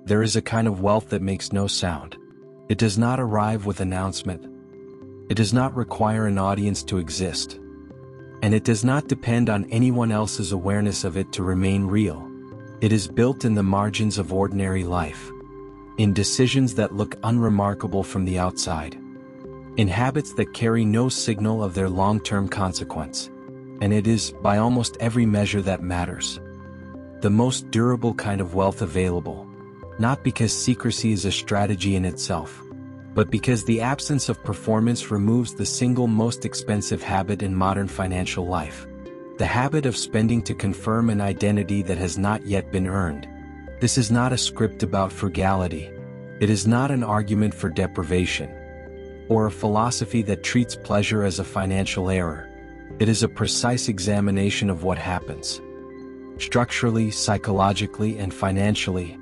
There is a kind of wealth that makes no sound. It does not arrive with announcement. It does not require an audience to exist. And it does not depend on anyone else's awareness of it to remain real. It is built in the margins of ordinary life, in decisions that look unremarkable from the outside, in habits that carry no signal of their long-term consequence. And it is, by almost every measure that matters, the most durable kind of wealth available, not because secrecy is a strategy in itself, but because the absence of performance removes the single most expensive habit in modern financial life, the habit of spending to confirm an identity that has not yet been earned. This is not a script about frugality. It is not an argument for deprivation, or a philosophy that treats pleasure as a financial error. It is a precise examination of what happens, structurally, psychologically, and financially,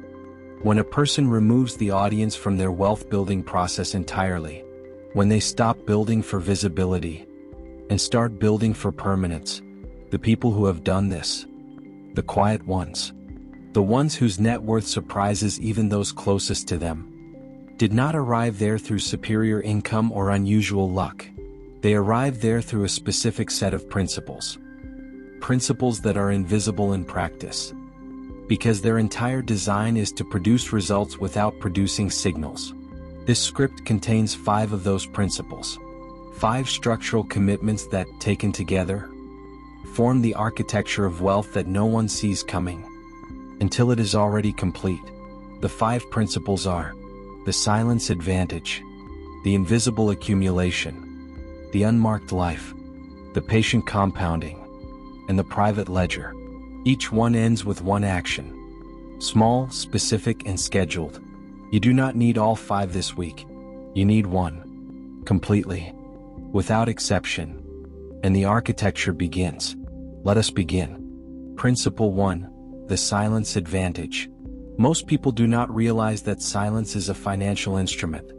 when a person removes the audience from their wealth-building process entirely, when they stop building for visibility and start building for permanence. The people who have done this, the quiet ones, the ones whose net worth surprises even those closest to them, did not arrive there through superior income or unusual luck. They arrived there through a specific set of principles. Principles that are invisible in practice, because their entire design is to produce results without producing signals. This script contains 5 of those principles, 5 structural commitments that, taken together, form the architecture of wealth that no one sees coming, until it is already complete. The 5 principles are: the silence advantage, the invisible accumulation, the unmarked life, the patient compounding, and the private ledger. Each one ends with one action, small, specific, and scheduled. You do not need all 5 this week. You need one, completely, without exception, and the architecture begins. Let us begin. Principle 1, the silence advantage. Most people do not realize that silence is a financial instrument,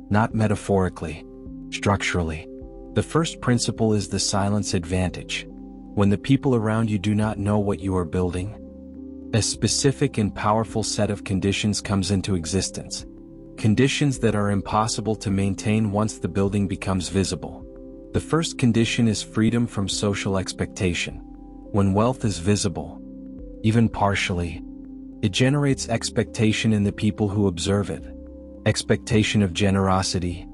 not metaphorically, structurally. The first principle is the silence advantage. When the people around you do not know what you are building, a specific and powerful set of conditions comes into existence. Conditions that are impossible to maintain once the building becomes visible. The first condition is freedom from social expectation. When wealth is visible, even partially, it generates expectation in the people who observe it. Expectation of generosity,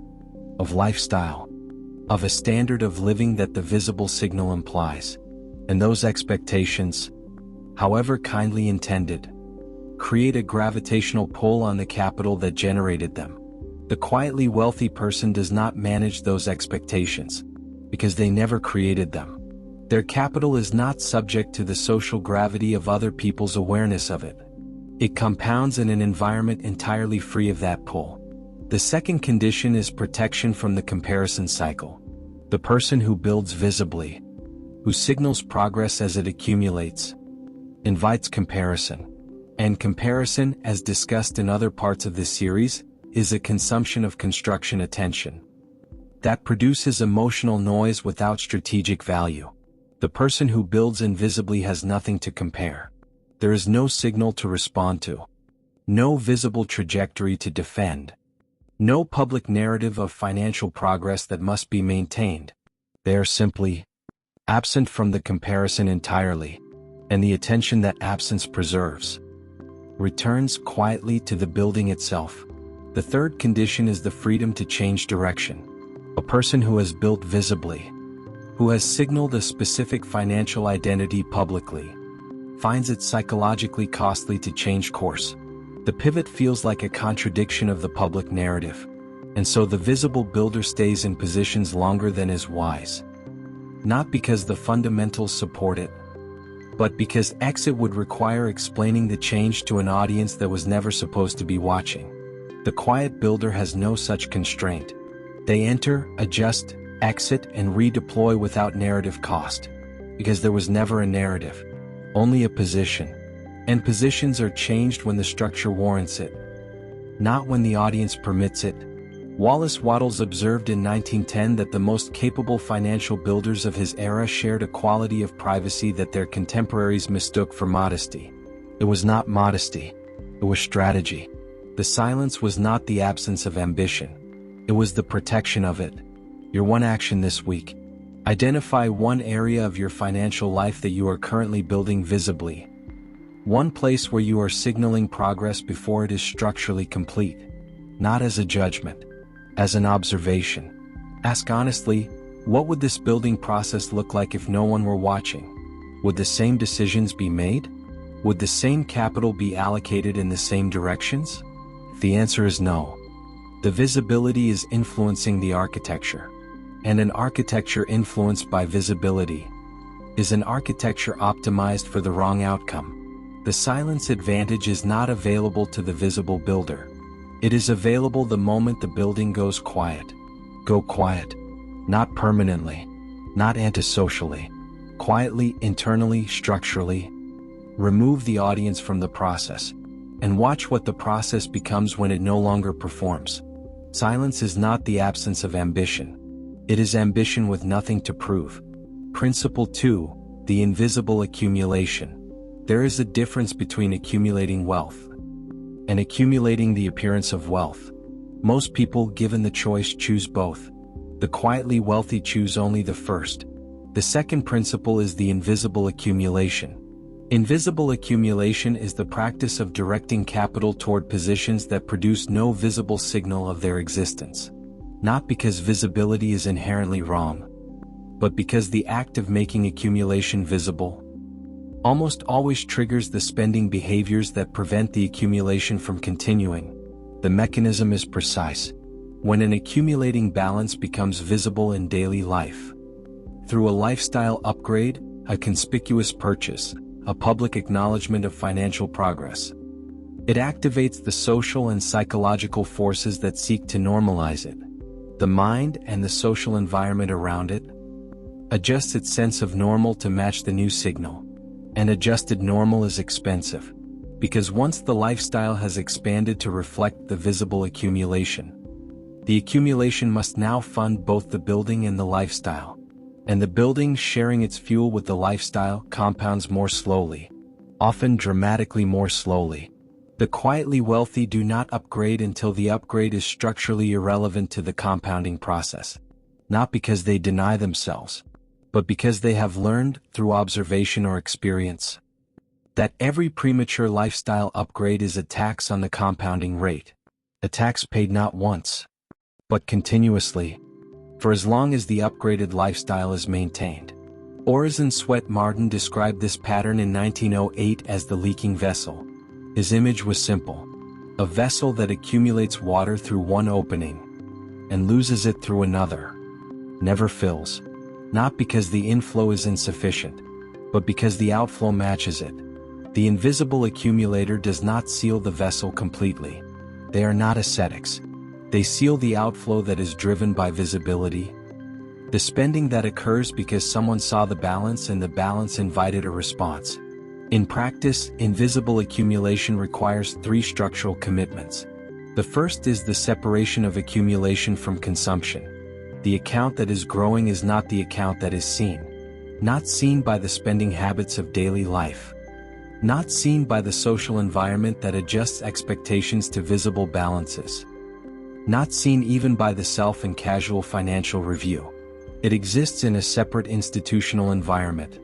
of lifestyle, of a standard of living that the visible signal implies. And those expectations, however kindly intended, create a gravitational pull on the capital that generated them. The quietly wealthy person does not manage those expectations, because they never created them. Their capital is not subject to the social gravity of other people's awareness of it. It compounds in an environment entirely free of that pull. The second condition is protection from the comparison cycle. The person who builds visibly, who signals progress as it accumulates, invites comparison. And comparison, as discussed in other parts of this series, is a consumption of construction attention that produces emotional noise without strategic value. The person who builds invisibly has nothing to compare. There is no signal to respond to, no visible trajectory to defend, no public narrative of financial progress that must be maintained. They are simply absent from the comparison entirely, and the attention that absence preserves returns quietly to the building itself. The third condition is the freedom to change direction. A person who has built visibly, who has signaled a specific financial identity publicly, finds it psychologically costly to change course. The pivot feels like a contradiction of the public narrative, and so the visible builder stays in positions longer than is wise. Not because the fundamentals support it, but because exit would require explaining the change to an audience that was never supposed to be watching. The quiet builder has no such constraint. They enter, adjust, exit, and redeploy without narrative cost, because there was never a narrative, only a position. And positions are changed when the structure warrants it, not when the audience permits it. Wallace Wattles observed in 1910 that the most capable financial builders of his era shared a quality of privacy that their contemporaries mistook for modesty. It was not modesty, it was strategy. The silence was not the absence of ambition. It was the protection of it. Your one action this week. Identify one area of your financial life that you are currently building visibly. One place where you are signaling progress before it is structurally complete. Not as a judgment, as an observation. Ask honestly, what would this building process look like if no one were watching? Would the same decisions be made? Would the same capital be allocated in the same directions? The answer is no. The visibility is influencing the architecture. And an architecture influenced by visibility is an architecture optimized for the wrong outcome. The silence advantage is not available to the visible builder. It is available the moment the building goes quiet. Go quiet. Not permanently. Not antisocially. Quietly, internally, structurally. Remove the audience from the process. And watch what the process becomes when it no longer performs. Silence is not the absence of ambition. It is ambition with nothing to prove. Principle 2, the invisible accumulation. There is a difference between accumulating wealth and accumulating the appearance of wealth. Most people, given the choice, choose both. The quietly wealthy choose only the first. The second principle is the invisible accumulation. Invisible accumulation is the practice of directing capital toward positions that produce no visible signal of their existence. Not because visibility is inherently wrong, but because the act of making accumulation visible almost always triggers the spending behaviors that prevent the accumulation from continuing. The mechanism is precise. When an accumulating balance becomes visible in daily life, through a lifestyle upgrade, a conspicuous purchase, a public acknowledgement of financial progress, it activates the social and psychological forces that seek to normalize it. The mind and the social environment around it adjusts its sense of normal to match the new signal. And adjusted normal is expensive, because once the lifestyle has expanded to reflect the visible accumulation, the accumulation must now fund both the building and the lifestyle. And the building, sharing its fuel with the lifestyle, compounds more slowly, often dramatically more slowly. The quietly wealthy do not upgrade until the upgrade is structurally irrelevant to the compounding process. Not because they deny themselves, but because they have learned, through observation or experience, that every premature lifestyle upgrade is a tax on the compounding rate. A tax paid not once, but continuously, for as long as the upgraded lifestyle is maintained. Orison Swett Martin described this pattern in 1908 as the leaking vessel. His image was simple: a vessel that accumulates water through one opening and loses it through another. Never fills. Not because the inflow is insufficient, but because the outflow matches it. The invisible accumulator does not seal the vessel completely. They are not ascetics. They seal the outflow that is driven by visibility. The spending that occurs because someone saw the balance and the balance invited a response. In practice, invisible accumulation requires 3 structural commitments. The first is the separation of accumulation from consumption. The account that is growing is not the account that is seen. Not seen by the spending habits of daily life. Not seen by the social environment that adjusts expectations to visible balances. Not seen even by the self in casual financial review. It exists in a separate institutional environment,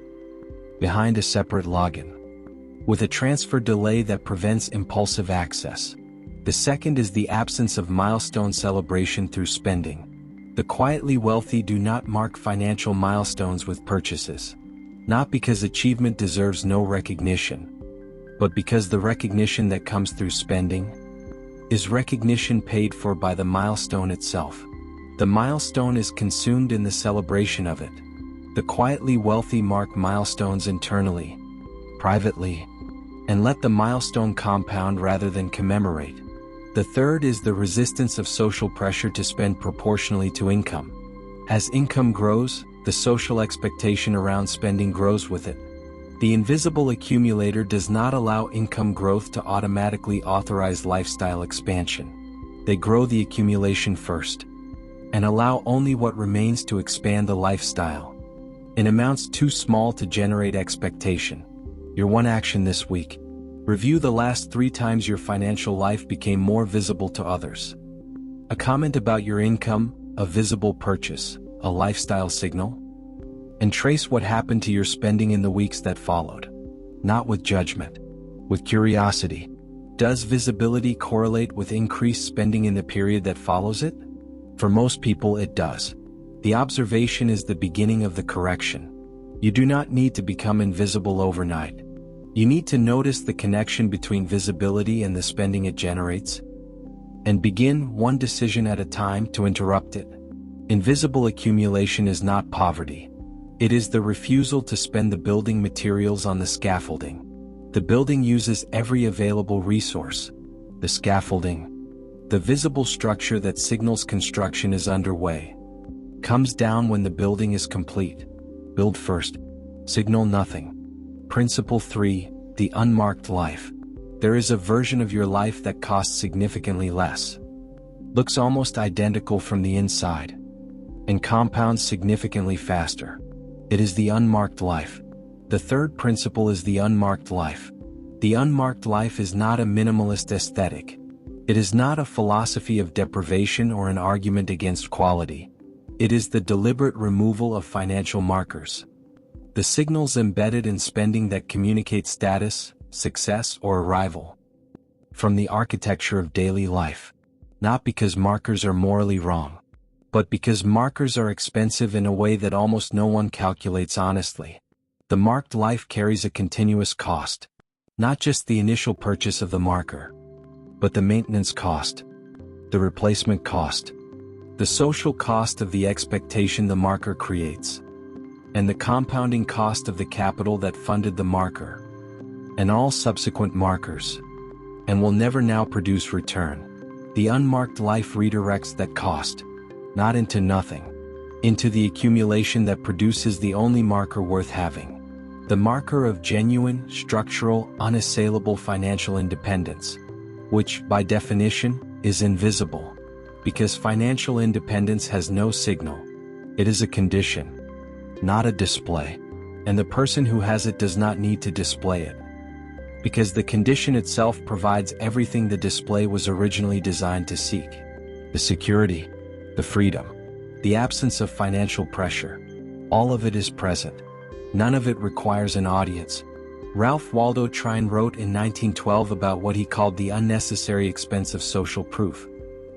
behind a separate login, with a transfer delay that prevents impulsive access. The second is the absence of milestone celebration through spending. The quietly wealthy do not mark financial milestones with purchases, not because achievement deserves no recognition, but because the recognition that comes through spending is recognition paid for by the milestone itself. The milestone is consumed in the celebration of it. The quietly wealthy mark milestones internally, privately, and let the milestone compound rather than commemorate. The third is the resistance of social pressure to spend proportionally to income. As income grows, the social expectation around spending grows with it. The invisible accumulator does not allow income growth to automatically authorize lifestyle expansion. They grow the accumulation first, and allow only what remains to expand the lifestyle, in amounts too small to generate expectation. Your one action this week: Review the last 3 times your financial life became more visible to others. A comment about your income, a visible purchase, a lifestyle signal? And trace what happened to your spending in the weeks that followed. Not with judgment, with curiosity. Does visibility correlate with increased spending in the period that follows it? For most people, it does. The observation is the beginning of the correction. You do not need to become invisible overnight. You need to notice the connection between visibility and the spending it generates, and begin one decision at a time to interrupt it. Invisible accumulation is not poverty. It is the refusal to spend the building materials on the scaffolding. The building uses every available resource. The scaffolding, the visible structure that signals construction is underway, comes down when the building is complete. Build first, signal nothing. Principle 3, the unmarked life. There is a version of your life that costs significantly less, looks almost identical from the inside, and compounds significantly faster. It is the unmarked life. The third principle is the unmarked life. The unmarked life is not a minimalist aesthetic. It is not a philosophy of deprivation or an argument against quality. It is the deliberate removal of financial markers, the signals embedded in spending that communicate status, success, or arrival, from the architecture of daily life. Not because markers are morally wrong, but because markers are expensive in a way that almost no one calculates honestly. The marked life carries a continuous cost, not just the initial purchase of the marker, but the maintenance cost, the replacement cost, the social cost of the expectation the marker creates, and the compounding cost of the capital that funded the marker, and all subsequent markers, and will never now produce return. The unmarked life redirects that cost, not into nothing, into the accumulation that produces the only marker worth having. The marker of genuine, structural, unassailable financial independence, which, by definition, is invisible. Because financial independence has no signal. It is a condition, not a display. And the person who has it does not need to display it. Because the condition itself provides everything the display was originally designed to seek. The security, the freedom, the absence of financial pressure. All of it is present. None of it requires an audience. Ralph Waldo Trine wrote in 1912 about what he called the unnecessary expense of social proof.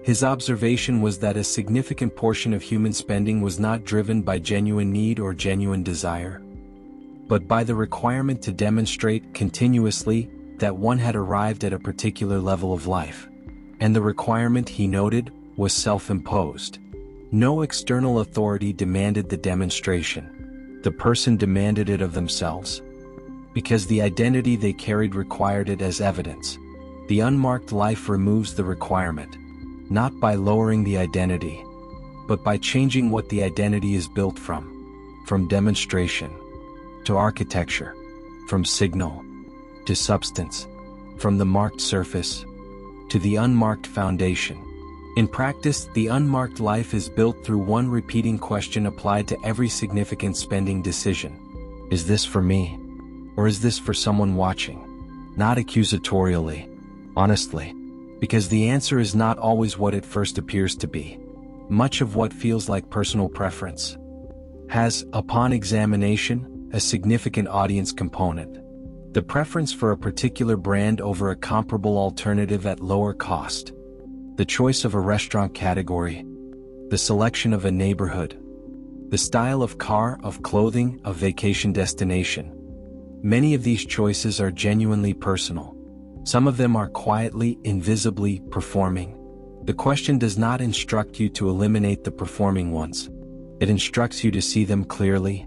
His observation was that a significant portion of human spending was not driven by genuine need or genuine desire, but by the requirement to demonstrate continuously that one had arrived at a particular level of life. And the requirement, he noted, was self-imposed. No external authority demanded the demonstration. The person demanded it of themselves, because the identity they carried required it as evidence. The unmarked life removes the requirement, not by lowering the identity, but by changing what the identity is built from demonstration to architecture, from signal to substance, from the marked surface to the unmarked foundation. In practice, the unmarked life is built through one repeating question applied to every significant spending decision. Is this for me? Or is this for someone watching? Not accusatorially, honestly, because the answer is not always what it first appears to be. Much of what feels like personal preference has, upon examination, a significant audience component. The preference for a particular brand over a comparable alternative at lower cost. The choice of a restaurant category, the selection of a neighborhood, the style of car, of clothing, of vacation destination. Many of these choices are genuinely personal. Some of them are quietly, invisibly performing. The question does not instruct you to eliminate the performing ones. It instructs you to see them clearly,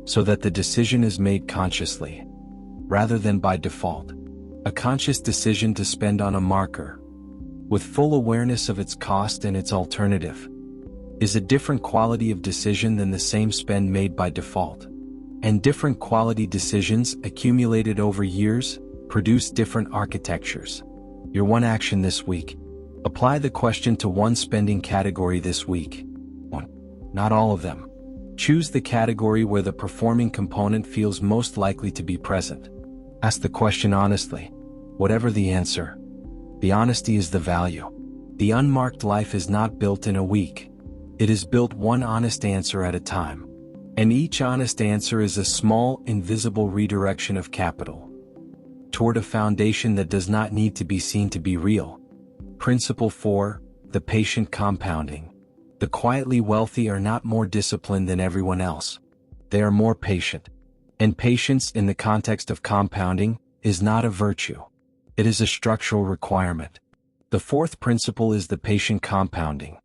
so that the decision is made consciously, rather than by default. A conscious decision to spend on a marker, with full awareness of its cost and its alternative, is a different quality of decision than the same spend made by default. And different quality decisions accumulated over years produce different architectures. Your one action this week. Apply the question to one spending category this week. 1. Not all of them. Choose the category where the performing component feels most likely to be present. Ask the question honestly. Whatever the answer, the honesty is the value. The unmarked life is not built in a week. It is built one honest answer at a time. And each honest answer is a small, invisible redirection of capital toward a foundation that does not need to be seen to be real. Principle 4, the patient compounding. The quietly wealthy are not more disciplined than everyone else. They are more patient. And patience, in the context of compounding, is not a virtue. It is a structural requirement. The fourth principle is the patient compounding.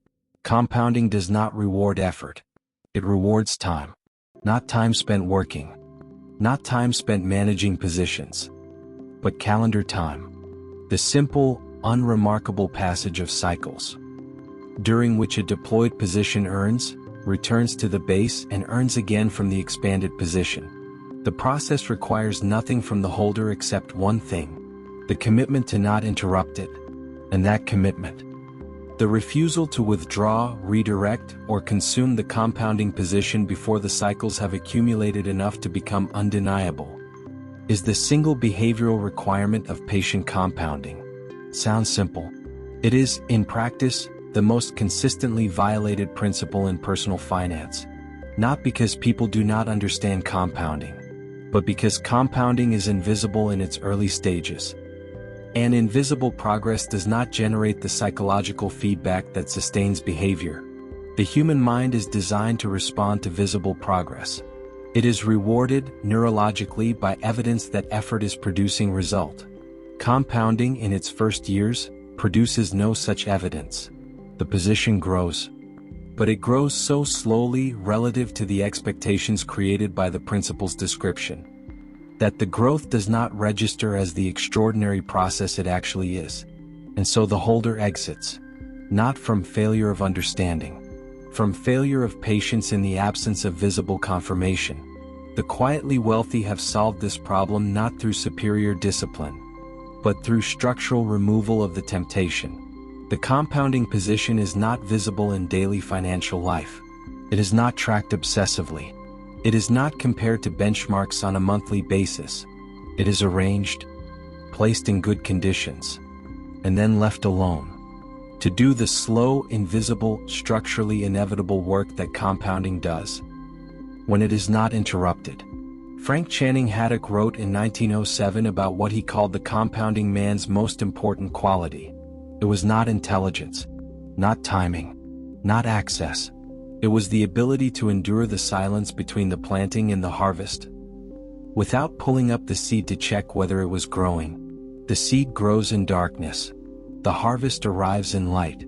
Compounding does not reward effort. It rewards time. Not time spent working. Not time spent managing positions. But calendar time. The simple, unremarkable passage of cycles, during which a deployed position earns, returns to the base and earns again from the expanded position. The process requires nothing from the holder except one thing: the commitment to not interrupt it. And that commitment, the refusal to withdraw, redirect, or consume the compounding position before the cycles have accumulated enough to become undeniable, is the single behavioral requirement of patient compounding. Sounds simple. It is, in practice, the most consistently violated principle in personal finance. Not because people do not understand compounding, but because compounding is invisible in its early stages. And invisible progress does not generate the psychological feedback that sustains behavior. The human mind is designed to respond to visible progress. It is rewarded neurologically by evidence that effort is producing result. Compounding in its first years produces no such evidence. The position grows. But it grows so slowly relative to the expectations created by the principle's description, that the growth does not register as the extraordinary process it actually is. And so the holder exits, not from failure of understanding, from failure of patience in the absence of visible confirmation. The quietly wealthy have solved this problem not through superior discipline, but through structural removal of the temptation. The compounding position is not visible in daily financial life. It is not tracked obsessively. It is not compared to benchmarks on a monthly basis. It is arranged, placed in good conditions, and then left alone to do the slow, invisible, structurally inevitable work that compounding does when it is not interrupted. Frank Channing Haddock wrote in 1907 about what he called the compounding man's most important quality. It was not intelligence, not timing, not access. It was the ability to endure the silence between the planting and the harvest. Without pulling up the seed to check whether it was growing, the seed grows in darkness. The harvest arrives in light.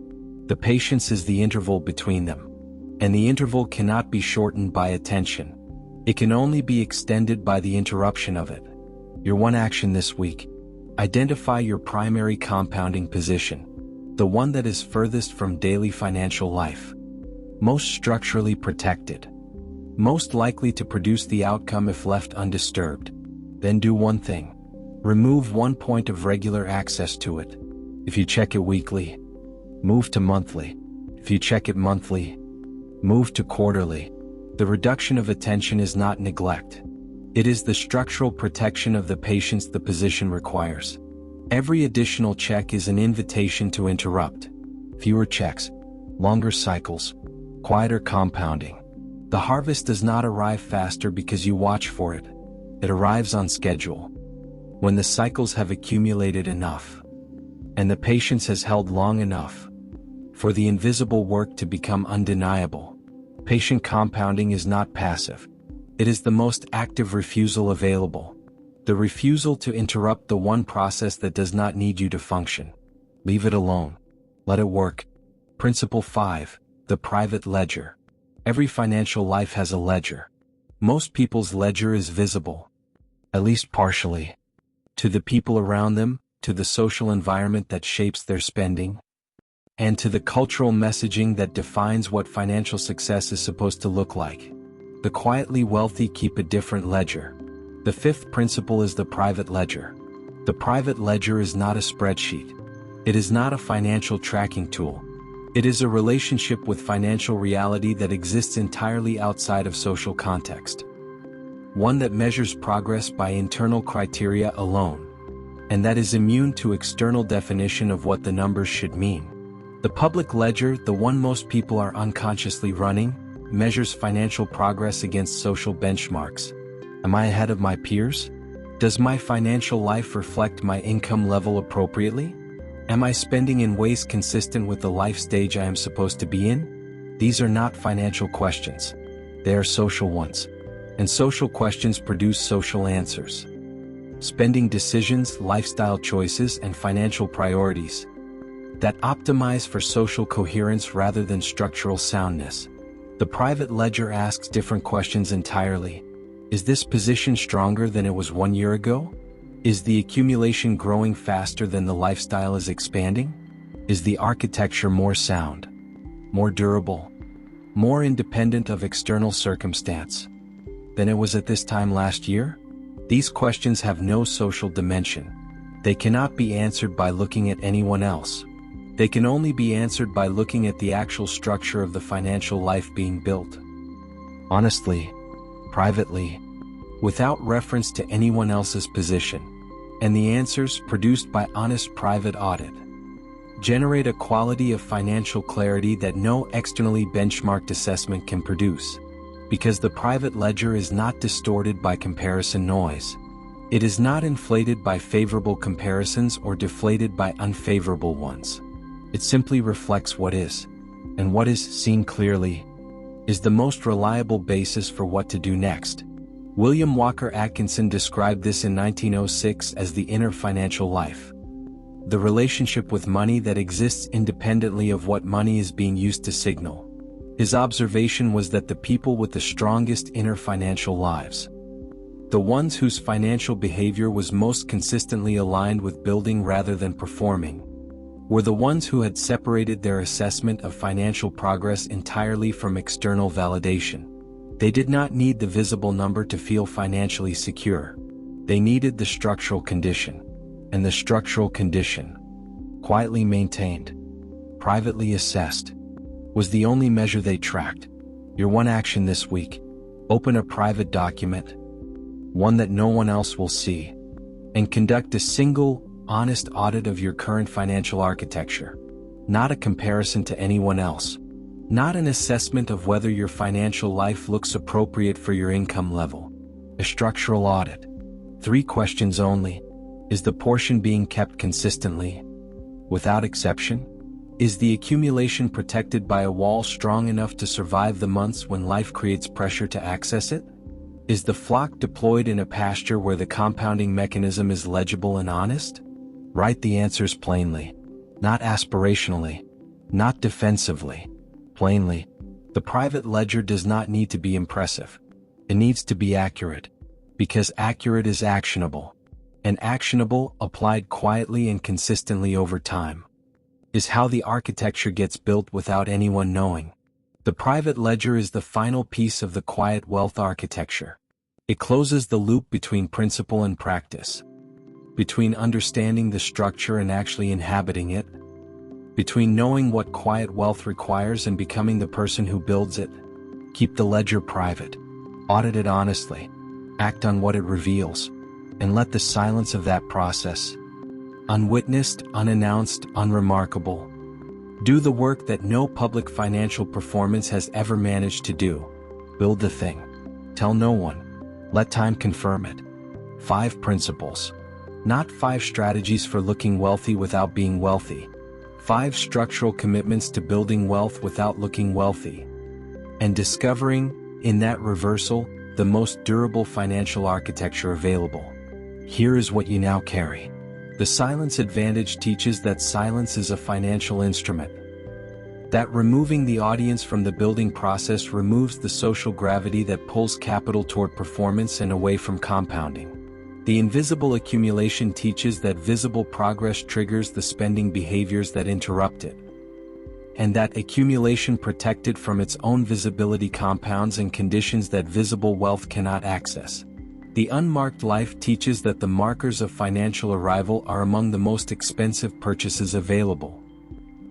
The patience is the interval between them. And the interval cannot be shortened by attention. It can only be extended by the interruption of it. Your one action this week: identify your primary compounding position, the one that is furthest from daily financial life, most structurally protected, most likely to produce the outcome if left undisturbed. Then do one thing: remove one point of regular access to it. If you check it weekly, move to monthly. If you check it monthly, move to quarterly. The reduction of attention is not neglect. It is the structural protection of the patience the position requires. Every additional check is an invitation to interrupt. Fewer checks, longer cycles, quieter compounding. The harvest does not arrive faster because you watch for it. It arrives on schedule, when the cycles have accumulated enough, and the patience has held long enough for the invisible work to become undeniable. Patient compounding is not passive. It is the most active refusal available. The refusal to interrupt the one process that does not need you to function. Leave it alone. Let it work. Principle 5, the private ledger. Every financial life has a ledger. Most people's ledger is visible, at least partially, to the people around them, to the social environment that shapes their spending, and to the cultural messaging that defines what financial success is supposed to look like. The quietly wealthy keep a different ledger. The fifth principle is the private ledger. The private ledger is not a spreadsheet. It is not a financial tracking tool. It is a relationship with financial reality that exists entirely outside of social context. One that measures progress by internal criteria alone. and that is immune to external definition of what the numbers should mean. The public ledger, the one most people are unconsciously running, measures financial progress against social benchmarks. Am I ahead of my peers? Does my financial life reflect my income level appropriately? Am I spending in ways consistent with the life stage I am supposed to be in? These are not financial questions. They are social ones. And social questions produce social answers. Spending decisions, lifestyle choices, and financial priorities that optimize for social coherence rather than structural soundness. The private ledger asks different questions entirely. Is this position stronger than it was 1 year ago? Is the accumulation growing faster than the lifestyle is expanding? Is the architecture more sound, more durable, more independent of external circumstance than it was at this time last year? These questions have no social dimension. They cannot be answered by looking at anyone else. They can only be answered by looking at the actual structure of the financial life being built. Honestly, privately, without reference to anyone else's position. And the answers, produced by honest private audit, generate a quality of financial clarity that no externally benchmarked assessment can produce. Because the private ledger is not distorted by comparison noise. It is not inflated by favorable comparisons or deflated by unfavorable ones. It simply reflects what is, and what is seen clearly is the most reliable basis for what to do next. William Walker Atkinson described this in 1906 as the inner financial life. The relationship with money that exists independently of what money is being used to signal. His observation was that the people with the strongest inner financial lives, the ones whose financial behavior was most consistently aligned with building rather than performing, were the ones who had separated their assessment of financial progress entirely from external validation. They did not need the visible number to feel financially secure. They needed the structural condition. And the structural condition, quietly maintained, privately assessed, was the only measure they tracked. Your one action this week: open a private document, one that no one else will see, and conduct a single, honest audit of your current financial architecture. Not a comparison to anyone else. Not an assessment of whether your financial life looks appropriate for your income level. A structural audit. 3 questions only. Is the portion being kept consistently, without exception? Is the accumulation protected by a wall strong enough to survive the months when life creates pressure to access it? Is the flock deployed in a pasture where the compounding mechanism is legible and honest? Write the answers plainly, not aspirationally, not defensively. Plainly. The private ledger does not need to be impressive. It needs to be accurate, because accurate is actionable. And actionable, applied quietly and consistently over time, is how the architecture gets built without anyone knowing. The private ledger is the final piece of the quiet wealth architecture. It closes the loop between principle and practice, between understanding the structure and actually inhabiting it, between knowing what quiet wealth requires and becoming the person who builds it. Keep the ledger private. Audit it honestly. Act on what it reveals. And let the silence of that process, unwitnessed, unannounced, unremarkable, do the work that no public financial performance has ever managed to do. Build the thing. Tell no one. Let time confirm it. 5 principles. Not 5 strategies for looking wealthy without being wealthy. 5 structural commitments to building wealth without looking wealthy. And discovering, in that reversal, the most durable financial architecture available. Here is what you now carry. The silence advantage teaches that silence is a financial instrument. That removing the audience from the building process removes the social gravity that pulls capital toward performance and away from compounding. The invisible accumulation teaches that visible progress triggers the spending behaviors that interrupt it. And that accumulation protected from its own visibility compounds in conditions that visible wealth cannot access. The unmarked life teaches that the markers of financial arrival are among the most expensive purchases available,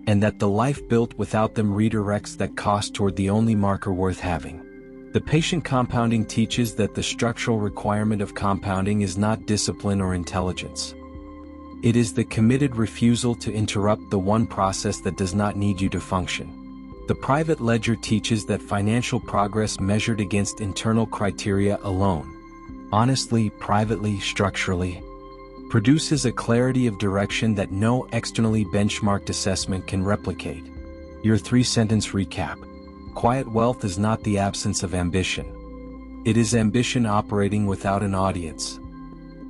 and that the life built without them redirects that cost toward the only marker worth having. The patient compounding teaches that the structural requirement of compounding is not discipline or intelligence. It is the committed refusal to interrupt the one process that does not need you to function. The private ledger teaches that financial progress measured against internal criteria alone, honestly, privately, structurally, produces a clarity of direction that no externally benchmarked assessment can replicate. Your 3-sentence recap. Quiet wealth is not the absence of ambition. It is ambition operating without an audience.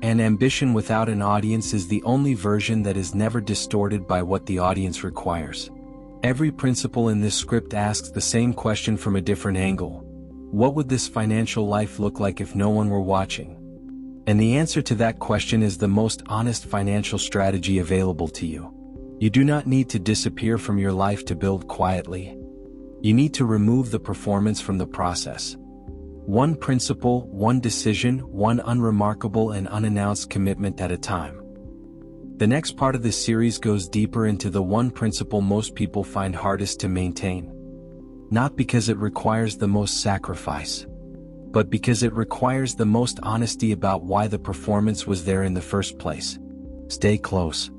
And ambition without an audience is the only version that is never distorted by what the audience requires. Every principle in this script asks the same question from a different angle. What would this financial life look like if no one were watching? And the answer to that question is the most honest financial strategy available to you. You do not need to disappear from your life to build quietly. You need to remove the performance from the process. One principle, one decision, one unremarkable and unannounced commitment at a time. The next part of this series goes deeper into the one principle most people find hardest to maintain. Not because it requires the most sacrifice, but because it requires the most honesty about why the performance was there in the first place. Stay close.